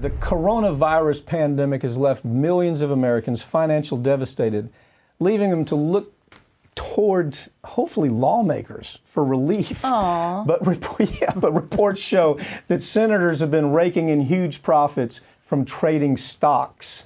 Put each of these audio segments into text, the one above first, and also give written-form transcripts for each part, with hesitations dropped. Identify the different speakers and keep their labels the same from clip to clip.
Speaker 1: The coronavirus pandemic has left millions of Americans financially devastated, leaving them to look towards, hopefully, lawmakers for relief.
Speaker 2: Aww.
Speaker 1: But reports show that senators have been raking in huge profits from trading stocks.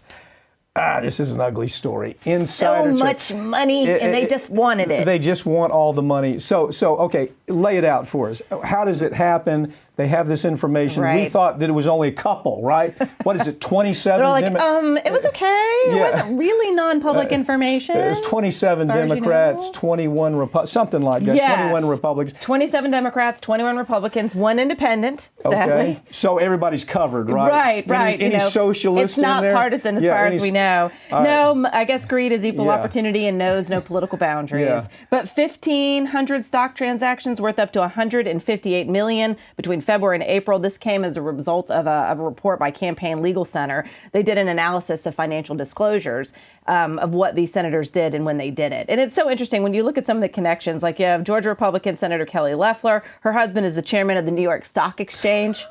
Speaker 1: This is an ugly story.
Speaker 2: So much money, and they just wanted it.
Speaker 1: They just want all the money. So okay, lay it out for us. How does it happen? They have this information.
Speaker 2: Right.
Speaker 1: We thought that it was only a couple, right? What is it, 27?
Speaker 2: They're like, it was okay. It wasn't really non-public information.
Speaker 1: It was 27 Democrats, 21 Republicans, something like that.
Speaker 2: Yes.
Speaker 1: 21 Republicans.
Speaker 2: 27 Democrats, 21 Republicans, 1 independent, sadly.
Speaker 1: Okay. So everybody's covered, right?
Speaker 2: Right.
Speaker 1: Any socialists
Speaker 2: It's not
Speaker 1: in there?
Speaker 2: partisan as far as we know. No, I guess greed is equal
Speaker 1: Yeah.
Speaker 2: opportunity and knows no political boundaries.
Speaker 1: Yeah.
Speaker 2: But 1,500 stock transactions worth up to $158 million between February and April. This came as a result of a report by Campaign Legal Center. They did an analysis of financial disclosures of what these senators did and when they did it. And it's so interesting when you look at some of the connections, like you have Georgia Republican Senator Kelly Loeffler. Her husband is the chairman of the New York Stock Exchange.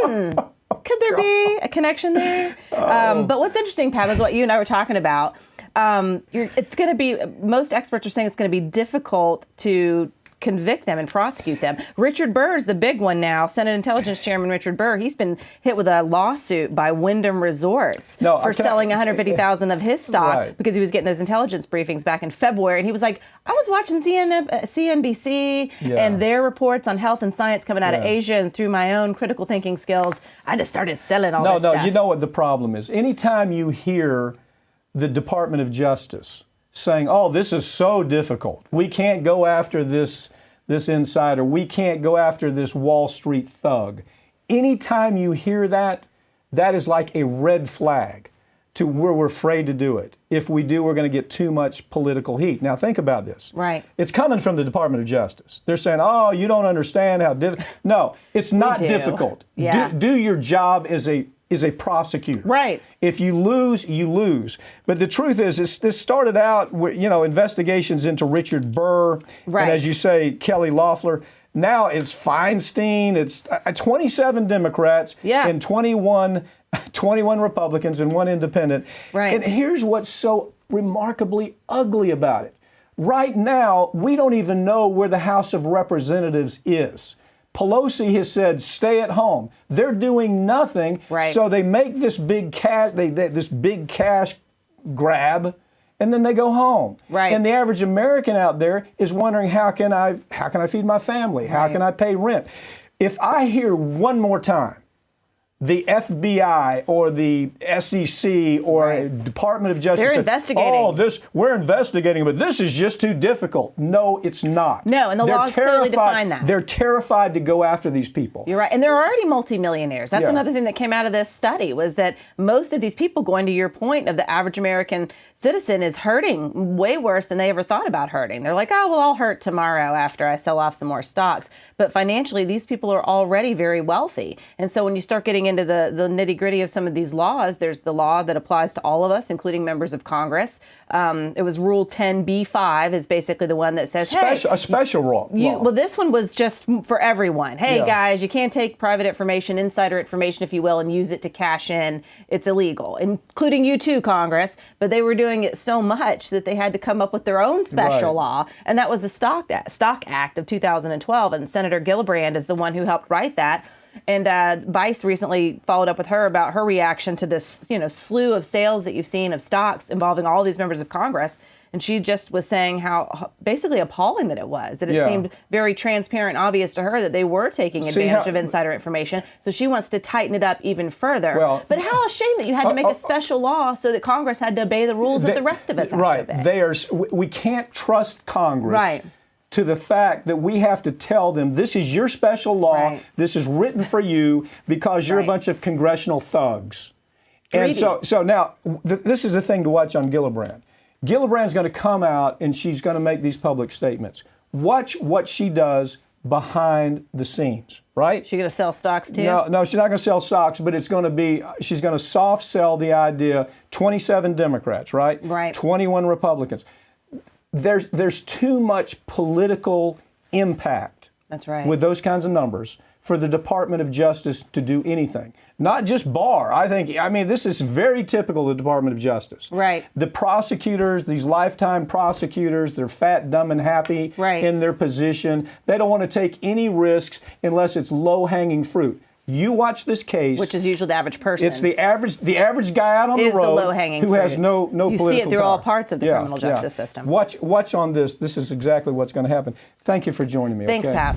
Speaker 2: Could there be a connection there? But what's interesting, Pat, is what you and I were talking about. It's going to be, most experts are saying it's going to be difficult to convict them and prosecute them. Richard Burr is the big one now. Senate Intelligence Chairman Richard Burr, he's been hit with a lawsuit by Wyndham Resorts for selling 150,000 of his stock because he was getting those intelligence briefings back in February. And he was like, I was watching CNBC and their reports on health and science coming out of Asia, and through my own critical thinking skills, I just started selling all this stuff.
Speaker 1: No, you know what the problem is? Anytime you hear the Department of Justice saying, oh, this is so difficult. We can't go after this insider. We can't go after this Wall Street thug. Anytime you hear that, that is like a red flag to where we're afraid to do it. If we do, we're going to get too much political heat. Now, think about this.
Speaker 2: Right.
Speaker 1: It's coming from the Department of Justice. They're saying, oh, you don't understand how difficult. No, it's not difficult.
Speaker 2: Yeah.
Speaker 1: Do your job as a prosecutor.
Speaker 2: Right.
Speaker 1: If you lose, you lose. But the truth is, this started out with, investigations into Richard Burr, and as you say, Kelly Loeffler. Now it's Feinstein. It's 27 Democrats and 21 Republicans and 1 independent.
Speaker 2: Right.
Speaker 1: And here's what's so remarkably ugly about it. Right now, we don't even know where the House of Representatives is. Pelosi has said, stay at home. They're doing nothing.
Speaker 2: Right.
Speaker 1: So they make this big cash grab, and then they go home.
Speaker 2: Right.
Speaker 1: And the average American out there is wondering, how can I feed my family? How can I pay rent? If I hear one more time the FBI or the SEC or Department of Justice,
Speaker 2: they're investigating.
Speaker 1: Oh, we're investigating, but this is just too difficult. No, it's not.
Speaker 2: No, and the laws clearly define that.
Speaker 1: They're terrified to go after these people.
Speaker 2: You're right, and they're already multimillionaires. That's another thing that came out of this study, was that most of these people, going to your point of the average American citizen, is hurting way worse than they ever thought about hurting. They're like, oh, well, I'll hurt tomorrow after I sell off some more stocks. But financially, these people are already very wealthy. And so when you start getting into the nitty gritty of some of these laws, there's the law that applies to all of us, including members of Congress. It was Rule 10b-5 is basically the one that says,
Speaker 1: a special law.
Speaker 2: Well, this one was just for everyone. Hey, guys, you can't take private information, insider information, if you will, and use it to cash in. It's illegal, including you too, Congress. But they were doing it so much that they had to come up with their own special law, and that was the Stock Act of 2012. And Senator Gillibrand is the one who helped write that. And Vice recently followed up with her about her reaction to this, slew of sales that you've seen of stocks involving all these members of Congress. And she just was saying how basically appalling that it was, that it seemed very transparent, obvious to her that they were taking advantage of insider information. So she wants to tighten it up even further. But how a shame that you had to make a special law so that Congress had to obey the rules that the rest of us have to obey.
Speaker 1: We can't trust Congress to the fact that we have to tell them, this is your special law, this is written for you because you're a bunch of congressional thugs. And so now, this is the thing to watch on Gillibrand. Gillibrand's going to come out and she's going to make these public statements. Watch what she does behind the scenes, right?
Speaker 2: She's going to sell stocks too?
Speaker 1: No, she's not going to sell stocks, but it's going to be, she's going to soft sell the idea, 27 Democrats, right? 21 Republicans. There's too much political impact
Speaker 2: That's right.
Speaker 1: with those kinds of numbers for the Department of Justice to do anything. Not just Barr. I mean, this is very typical of the Department of Justice.
Speaker 2: Right.
Speaker 1: The prosecutors, these lifetime prosecutors, they're fat, dumb, and happy
Speaker 2: Right.
Speaker 1: in their position. They don't want to take any risks unless it's low-hanging fruit. You watch this case,
Speaker 2: Which is usually the average person.
Speaker 1: it's the average guy out on the
Speaker 2: Is the
Speaker 1: road
Speaker 2: low-hanging
Speaker 1: who has
Speaker 2: fruit.
Speaker 1: no
Speaker 2: You
Speaker 1: political
Speaker 2: see it through
Speaker 1: power.
Speaker 2: all parts of the criminal justice system.
Speaker 1: Watch on this. This is exactly what's going to happen. Thank you for joining me.
Speaker 2: Thanks,
Speaker 1: okay?
Speaker 2: Pat.